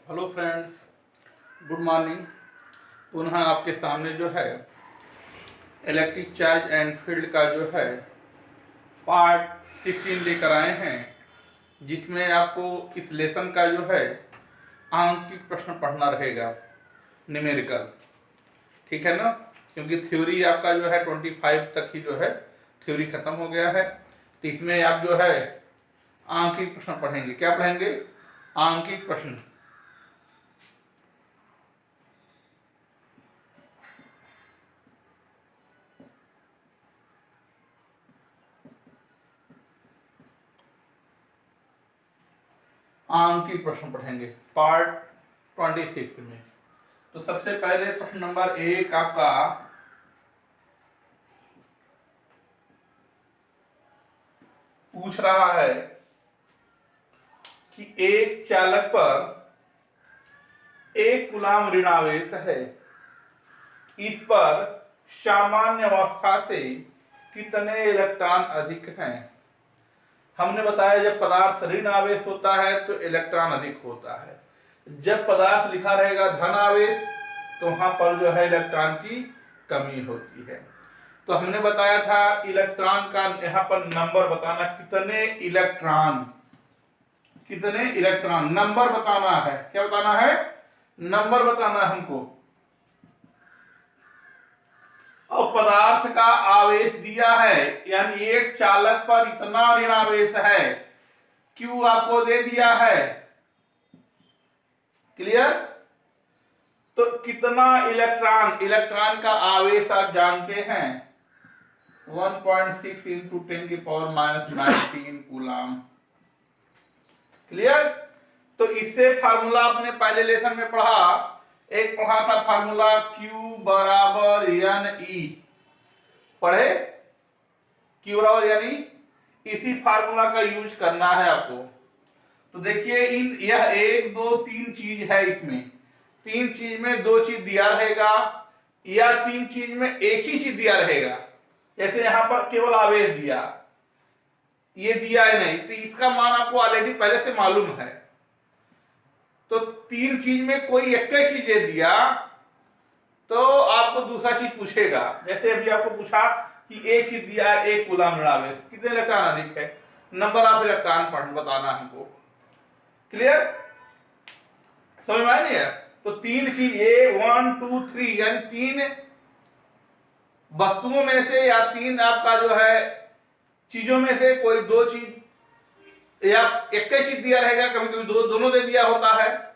Hello friends, good morning. पुनः आपके सामने जो है इलेक्ट्रिक चार्ज एंड फील्ड का जो है पार्ट 16 लेकर आए हैं, जिसमें आपको इस लेसन का जो है आंकिक प्रश्न पढ़ना रहेगा, न्यूमेरिकल। ठीक है ना, क्योंकि थ्योरी आपका जो है 25 तक ही जो है थ्योरी खत्म हो गया है। तो इसमें आप जो है आंकिक प्रश्न पढ़ेंगे। क्या पढ़ेंगे? आंकिक प्रश्न। आंकिक प्रश्न पढ़ेंगे पार्ट 26 में। तो सबसे पहले प्रश्न नंबर 1 आपका पूछ रहा है कि एक चालक पर 1 कूलाम ऋणावेश है, इस पर सामान्य अवस्था से कितने इलेक्ट्रॉन अधिक हैं? हमने बताया जब पदार्थ ऋण आवेश होता है तो इलेक्ट्रॉन अधिक होता है। जब पदार्थ लिखा रहेगा धन आवेश तो वहां पर जो है इलेक्ट्रॉन की कमी होती है। तो हमने बताया था इलेक्ट्रॉन का यहां पर नंबर बताना, कितने इलेक्ट्रॉन नंबर बताना है। क्या बताना है? नंबर बताना है हमको। और पदार्थ का आवेश दिया है, यानी एक चालक पर इतना ऋण आवेश है, क्यू आपको दे दिया है। क्लियर? तो कितना इलेक्ट्रॉन का आवेश आप जानते हैं, 1.6 इंटू 10⁻⁻19 कूलाम। क्लियर? तो इससे फार्मूला आपने पहले लेसन में पढ़ा, एक पढ़ा था फार्मूला Q बराबर एन ई। पढ़े? Q बराबर यानी इसी फार्मूला का यूज करना है आपको। तो देखिए यह 1 2 3 चीज है, इसमें 3 चीज में 2 चीज दिया रहेगा या 3 चीज में एक ही चीज दिया रहेगा। जैसे यहां पर केवल आवेश दिया, ये दिया है नहीं, तो इसका मान आपको ऑलरेडी पहले से मालूम है। तो 3 चीज में कोई एक ही चीज दे दिया तो आपको दूसरा चीज पूछेगा। जैसे अभी आपको पूछा कि एक चीज दिया है 1 कूलाम ऋण आवेश, कितने इलेक्ट्रॉन अधिक है, नंबर ऑफ इलेक्ट्रॉन बताना हमको। क्लियर? समझ में आया नहीं है? तो 3 चीज ए 1 2 3 यानी 3 वस्तुओं में से या 3 आपका जो है चीजों में से कोई 2 चीज या एक ही चीज दिया रहेगा। कभी कभी दोनों दे दिया होता है,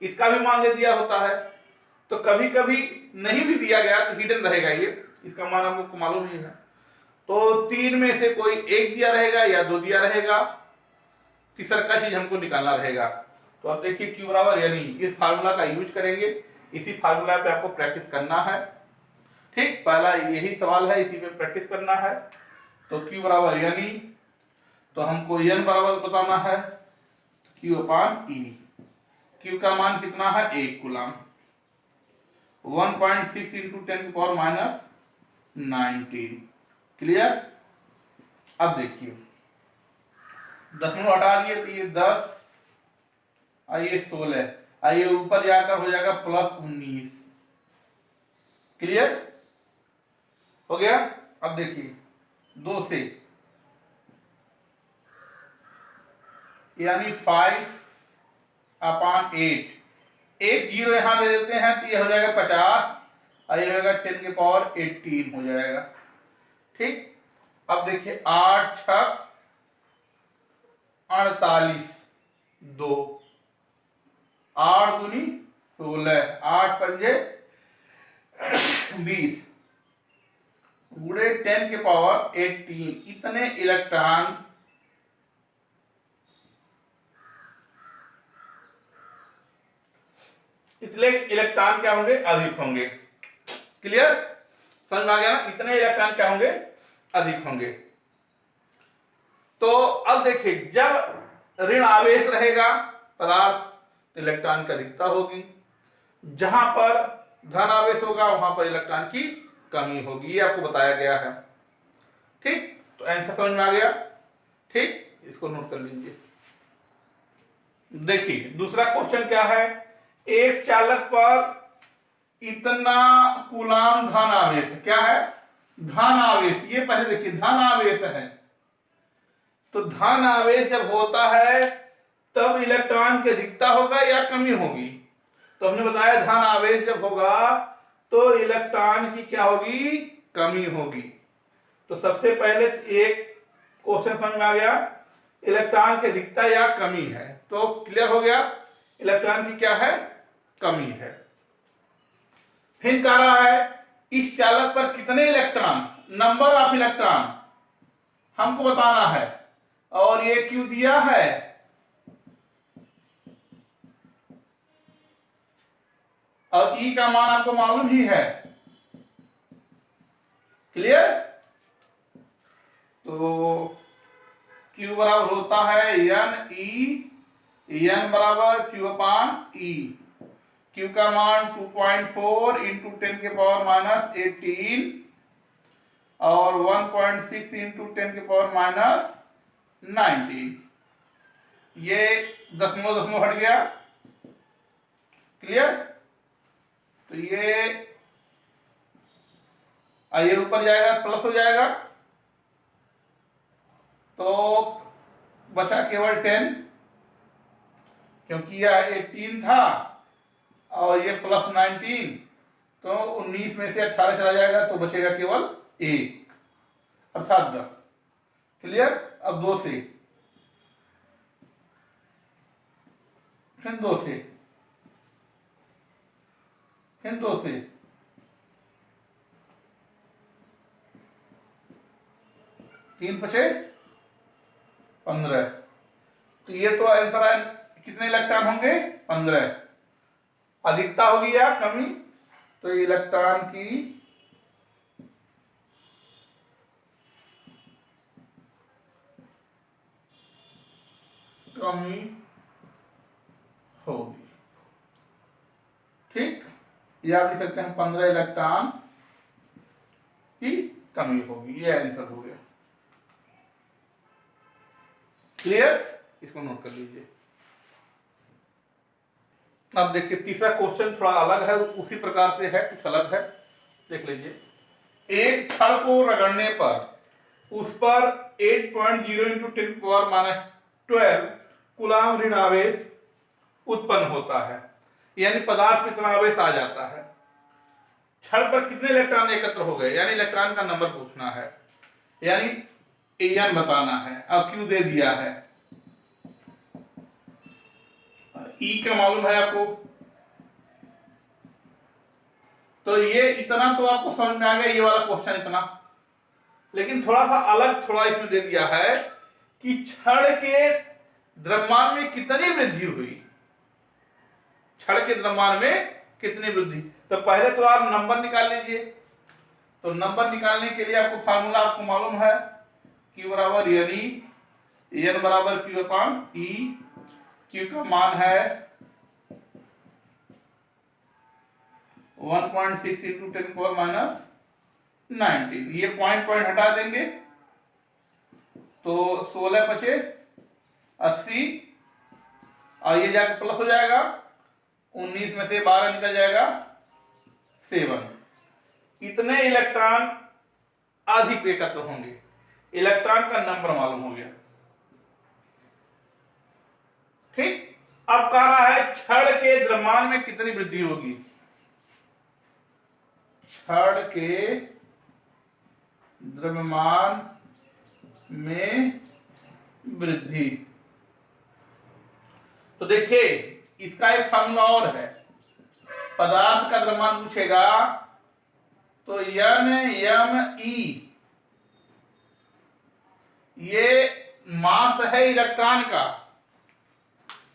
इसका भी मान दे दिया होता है। तो कभी कभी नहीं भी दिया गया तो हिडन रहेगा, ये इसका मान हमको मालूम नहीं है। तो 3 में से कोई एक दिया रहेगा या 2 दिया रहेगा, तीसरा का चीज हमको निकालना रहेगा। तो अब देखिए Q बराबर यानी इस फार्मूला का यूज करेंगे, इसी फार्मूला पे आपको प्रैक्टिस करना है। ठीक, पहला यही सवाल है, इसी पे प्रैक्टिस करना है। तो Q बराबर यानी तो हमको n बराबर बताना है Q अपान E। Q का मान कितना है? 1 कूलाम, 1.6 इंटू 10⁻⁻19। क्लियर? अब देखिए 10 हटा दिए तो ये 10, आइए 16, आइए ऊपर जाकर हो जाएगा +19। क्लियर हो गया? अब देखिए 2 से यानी 5/8, एक जीरो यहां दे देते हैं तो ये हो जाएगा 50 और ये होगा 10⁻18 हो जाएगा। ठीक, अब देखिए 8 6 48, 2, 8 दूनी 16, 8 पंजे 20 गुणे 10⁻18, इतने इलेक्ट्रॉन क्या होंगे? अधिक होंगे। क्लियर? समझ में आ गया ना? इतने इलेक्ट्रॉन क्या होंगे? अधिक होंगे। तो अब देखिए जब ऋण आवेश रहेगा पदार्थ तो इलेक्ट्रॉन की अधिकता होगी, जहां पर धन आवेश होगा वहां पर इलेक्ट्रॉन की कमी होगी, ये आपको बताया गया है। ठीक, तो आंसर समझ में आ गया? ठीक, इसको नोट कर लीजिए। देखिए दूसरा क्वेश्चन क्या है, एक चालक पर इतना कूलाम धन आवेश, क्या है, धन आवेश, ये पहले देखिए धन आवेश है। तो धन आवेश जब होता है तब इलेक्ट्रॉन की अधिकता होगा या कमी होगी। तो हमने बताया धन आवेश जब होगा तो इलेक्ट्रॉन की क्या होगी, कमी होगी। तो सबसे पहले एक क्वेश्चन समझ में आ गया, इलेक्ट्रॉन की अधिकता या कमी है, तो क्लियर हो गया इलेक्ट्रॉन की क्या है, कमी है। फिर कह रहा है इस चालक पर कितने इलेक्ट्रॉन, नंबर ऑफ इलेक्ट्रॉन हमको बताना है, और ये क्यों दिया है, और ई का मान आपको मालूम ही है, क्लियर। तो Q बराबर होता है एन ई, एन बराबर Q अपान ई। Q का मान 2.4 इंटू 10 के पावर माइनस 18 और 1.6 इंटू 10 के पावर माइनस 19, ये दशमलव दशमलव हट गया, क्लियर। तो ये ऊपर जाएगा प्लस हो जाएगा, तो बचा केवल 10, क्योंकि यह 18 था और ये प्लस 19, तो 19 में से 18 चला जाएगा तो बचेगा केवल 1, अर्थात 10, क्लियर। अब 2 से, फिर 2 से, फिर 2 से, 3 बचे 15। तो ये तो आंसर है, कितने इलेक्ट्रॉन होंगे, 15। अधिकता होगी या कमी, तो इलेक्ट्रॉन की कमी होगी, ठीक। या आप लिख सकते हैं 15 इलेक्ट्रॉन की कमी होगी, ये आंसर हो गया, क्लियर। इसको नोट कर लीजिए। अब देखिए तीसरा क्वेश्चन थोड़ा अलग है, उसी प्रकार से है, कुछ अलग है, देख लीजिए। एक छड़ को रगड़ने पर उस पर 8.0 इंटू 10 पावर माइनस 12 कूलाम ऋण आवेश उत्पन्न होता है, यानी पदार्थ में इतना आवेश आ जाता है। छड़ पर कितने इलेक्ट्रॉन एकत्र हो गए, यानी इलेक्ट्रॉन का नंबर पूछना है, यानी एन बताना है। अब क्यू दे दिया है, ई का मालूम है आपको, तो ये इतना तो आपको समझ में आ गया, ये वाला क्वेश्चन इतना। लेकिन थोड़ा सा अलग, थोड़ा इसमें दे दिया है कि छड़ के द्रव्यमान में कितनी वृद्धि हुई, छड़ के द्रव्यमान में कितनी वृद्धि। तो पहले तो आप नंबर निकाल लीजिए। तो नंबर निकालने के लिए आपको फार्मूला आपको मालूम है, Q बराबर यानी एन बराबर Q अपान ई। Q का मान है 1.6 इंटू 10 पावर माइनस 19। ये पॉइंट हटा देंगे तो 16 बचे 80, और ये जाकर प्लस हो जाएगा, 19 में से 12 निकल जाएगा 7। इतने इलेक्ट्रॉन अधिक एकत्र होंगे, इलेक्ट्रॉन का नंबर मालूम हो गया, ठीक। अब कह रहा है छड़ के द्रव्यमान में कितनी वृद्धि होगी, छड़ के द्रव्यमान में वृद्धि। तो देखिए इसका एक फार्मूला और है, पदार्थ का द्रव्यमान पूछेगा तो एन एम ई, ये मास है इलेक्ट्रॉन का,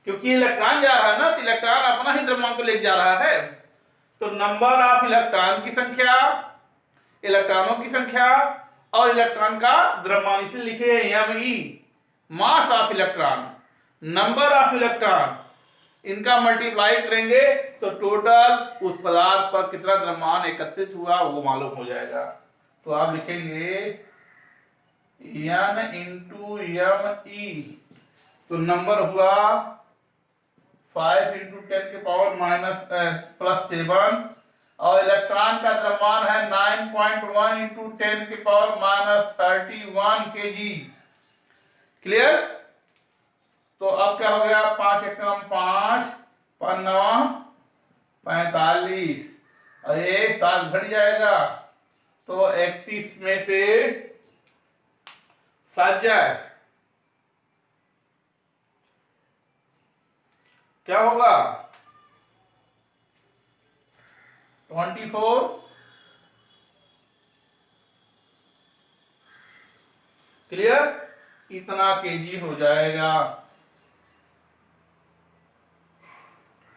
क्योंकि इलेक्ट्रॉन जा रहा है ना, तो इलेक्ट्रॉन अपना ही द्रव्यमान को ले जा रहा है। तो नंबर ऑफ इलेक्ट्रॉन की संख्या, इलेक्ट्रॉनों की संख्या और इलेक्ट्रॉन का द्रव्यमान, इसे लिखे हैं M E, mass of electron, number of electron, इनका मल्टीप्लाई करेंगे तो टोटल उस पदार्थ पर कितना द्रव्यमान एकत्रित हुआ वो मालूम हो जाएगा। तो आप लिखेंगे एन इंटू एम ई, तो नंबर हुआ 5 इंटू 10 के पावर माइनस +7 और इलेक्ट्रॉन का द्रव्यमान है 9.1 इंटू 10⁻31 kg। क्लियर? तो अब क्या हो गया, 5 एकम 5, 5 9 45 और ये 7 घट जाएगा तो 31 में से 7 जाए, क्या होगा 24। क्लियर? इतना केजी हो जाएगा।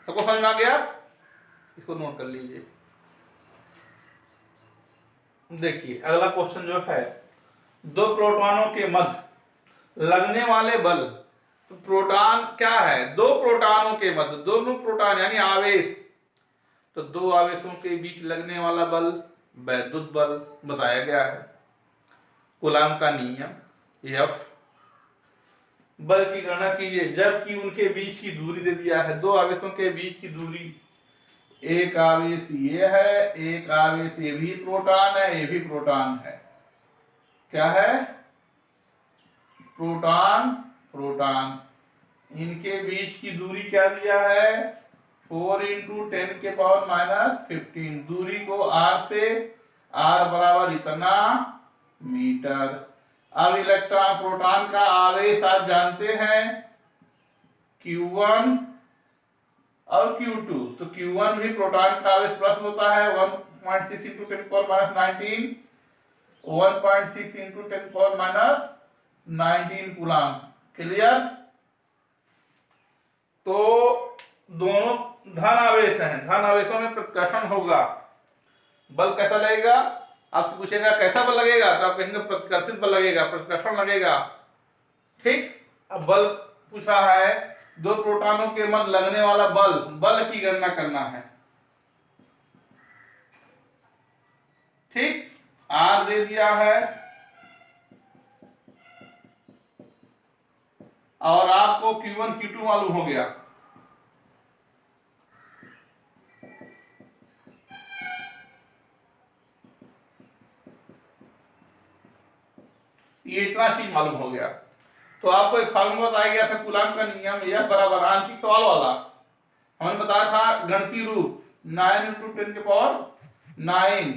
सबको समझ में आ गया? इसको नोट कर लीजिए। देखिए अगला क्वेश्चन जो है, दो प्रोटॉनों के मध्य लगने वाले बल। तो प्रोटॉन क्या है, दो प्रोटॉनों के मध्य, दोनों प्रोटॉन यानी आवेश, तो दो आवेशों के बीच लगने वाला बल वैद्युत बल बताया गया है। कूलाम का नियम F। बल की गणना कीजिए जबकि उनके बीच की दूरी दे दिया है, दो आवेशों के बीच की दूरी, एक आवेश ये है, एक आवेश ये भी प्रोटॉन है, ये भी प्रोटॉन है। क्या है? Proton proton. इनके बीच की दूरी क्या दिया है, 4 इंटू 10⁻⁻15। दूरी को r से, r बराबर इतना मीटर। अब इलेक्ट्रॉन प्रोटॉन का आवेश आप जानते हैं Q1 और Q2। तो Q1 भी प्रोटॉन का आवेश प्लस होता है 1.6 इंटू 10⁻19, 1.6 इंटू 10⁻19 कूलाम। क्लियर? तो दोनों धन आवेश हैं, धन आवेशों में प्रतिकर्षण होगा। बल कैसा लगेगा? आपसे पूछेगा कैसा बल लगेगा तो आप कहेंगे प्रतिकर्षित बल लगेगा, प्रतिकर्षण लगेगा। ठीक? अब बल पूछा है, दो प्रोटॉनों के मध्य लगने वाला बल, बल की गणना करना है। ठीक? R दे दिया है और आपको Q1 Q2 मालूम हो गया। ये इतना चीज मालूम हो गया तो आपको एक फार्मूला बताया गया था कूलाम का नियम, यह बराबर आंशिक सवाल वाला हमने बताया था गणितीय रूप 9 into 10⁻9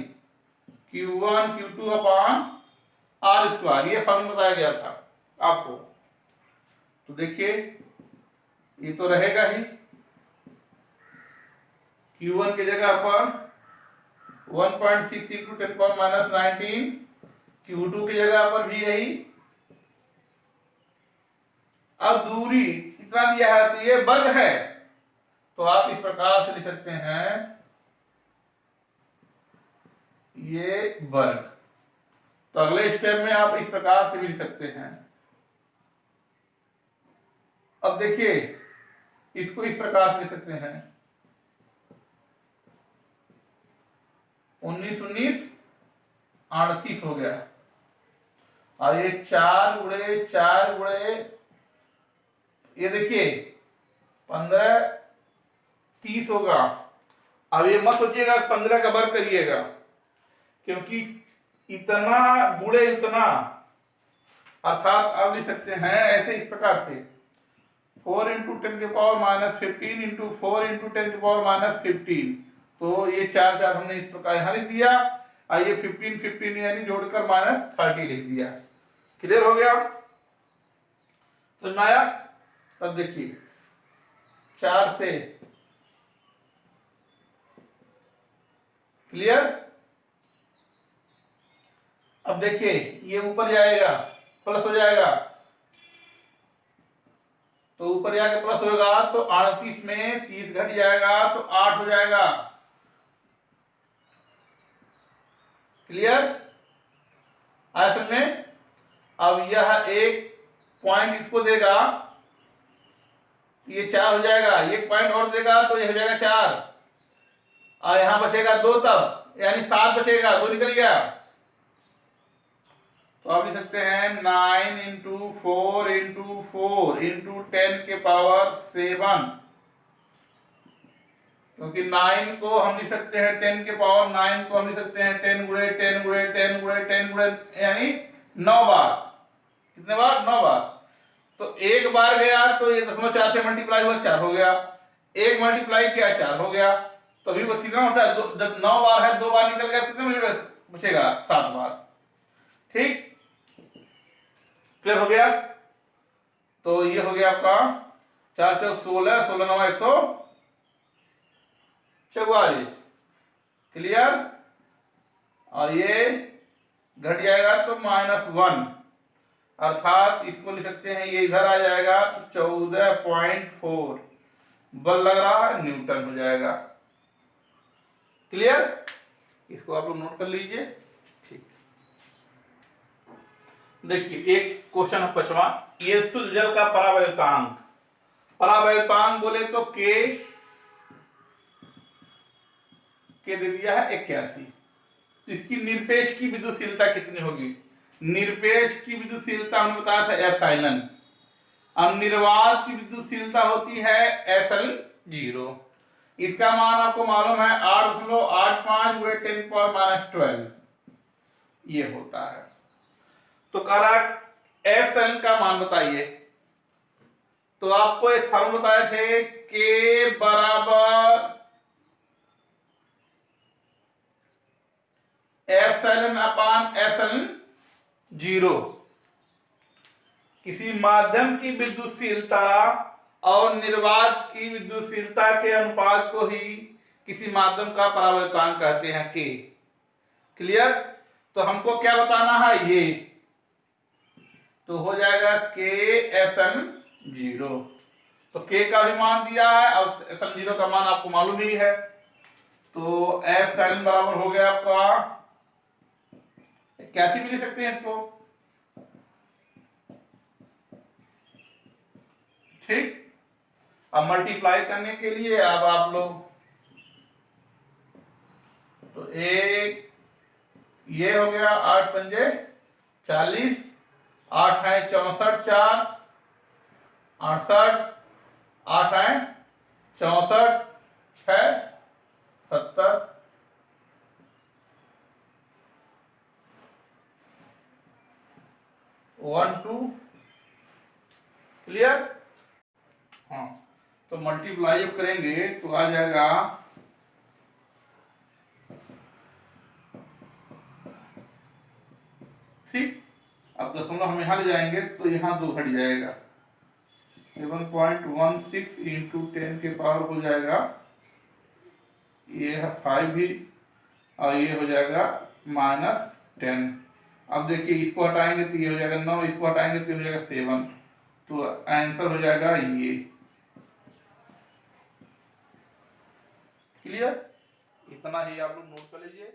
Q1 Q2 upon R²। ये फार्मूला बताया गया था आपको। तो देखिए ये तो रहेगा ही, Q1 की जगह पर 1.6 इंटू 10⁻19, Q2 की जगह पर भी यही। अब दूरी इतना दिया है तो ये वर्ग है, तो आप इस प्रकार से लिख सकते हैं ये वर्ग। तो अगले स्टेप में आप इस प्रकार से भी लिख सकते हैं। अब देखिए इसको इस प्रकार से लिख सकते हैं 19 19 38 हो गया और ये 4 गुणे 4 गुणे ये देखिए 15 30 होगा। अब ये मत सोचिएगा 15 का वर्ग करिएगा, क्योंकि इतना गुणे इतना, अर्थात आप लिख सकते हैं ऐसे इस प्रकार से 4 इंटू 10⁻15 इंटू 4 इंटू 10⁻15। तो ये 4 4 हमने इस प्रकार यहां लिख दिया और ये 15 15 यानी जोड़कर -30 लिख दिया। क्लियर हो गया? समझ में आया? तब देखिए 4 से क्लियर। अब देखिए ये ऊपर जाएगा प्लस हो जाएगा, तो ऊपर जाके प्लस होगा तो 38 में 30 घट जाएगा तो 8 हो जाएगा। क्लियर? आया समझ में? अब यह एक पॉइंट इसको देगा, ये 4 हो जाएगा, एक पॉइंट और देगा तो ये हो जाएगा 4 और यहां बचेगा 2, तब यानी 7 बचेगा, 2 निकल गया। तो आप लिख सकते हैं 9 इंटू 4 इंटू 4 इंटू 10⁻7 क्योंकि 9 को हम लिख सकते हैं 10 के पावर 9 को हम लिख सकते हैं 10 गुणे 10 गुणे 10 गुणे 10 गुणे यानी 9 बार। कितने बार? 9 बार। तो एक बार गया तो ये 0.4 से मल्टीप्लाई हुआ 4 हो गया, एक मल्टीप्लाई किया 4 हो गया, तो अभी वो कितना होता है? जब 9 बार है 2 बार निकल गया कितने बचेगा? 7 बार। ठीक, क्लियर हो गया? तो ये हो गया आपका 4 चौक 16, 16 9 144। क्लियर? और ये घट जाएगा तो -1, अर्थात इसको लिख सकते हैं, ये इधर आ जाएगा तो 14.4 बल लग रहा है, न्यूटन हो जाएगा। क्लियर? इसको आप लोग नोट कर लीजिए। ठीक, देखिए एक क्वेश्चन है 5वां, ये शुद्ध जल का परावैद्युतांक। परावैद्युतांक बोले तो के दे दिया है 81। तो इसकी निरपेक्ष की विद्युतशीलता कितनी होगी? निरपेक्ष की विद्युतशीलता हमने बताया था एप्सिलॉन, अब निर्वात की विद्युतशीलता होती है SL0। इसका मान आपको मालूम है 8.85 × 10⁻12 ये होता है। तो कह रहा एप्सिलॉन का मान बताइए। तो आपको एक फॉर्मूला बताए थे के बराबर एप्सिलॉन अपान एप्सिलॉन0। किसी माध्यम की विद्युतशीलता और निर्वात की विद्युतशीलता के अनुपात को ही किसी माध्यम का परावैद्युतांक कहते हैं के। क्लियर? तो हमको क्या बताना है? ये तो हो जाएगा के एप्सिलॉन0। तो के का भी मान दिया है और एप्सिलॉन0 का मान आपको मालूम ही है। तो एप्सिलॉन बराबर हो गया आपका, कैसे भी लिख सकते हैं इसको। ठीक, अब मल्टीप्लाई करने के लिए अब आप लोग तो एक ये हो गया 8 पंजे 40, 8 है 64, 4 68, 8 है 64, 6 70, 1 2। क्लियर? हाँ, तो मल्टीप्लाई जब करेंगे तो आ जाएगा ठीक। अब दशमलव हम यहाँ ले जाएंगे तो यहाँ 2 घट जाएगा, 7.16 × 10 के पावर हो जाएगा, ये है 5 भी, और ये हो जाएगा -10। अब देखिए इसको हटाएंगे तो ये हो जाएगा 9, इसको हटाएंगे तो हो जाएगा 7। तो आंसर हो जाएगा ये। क्लियर? इतना ही आप लोग नोट कर लीजिए।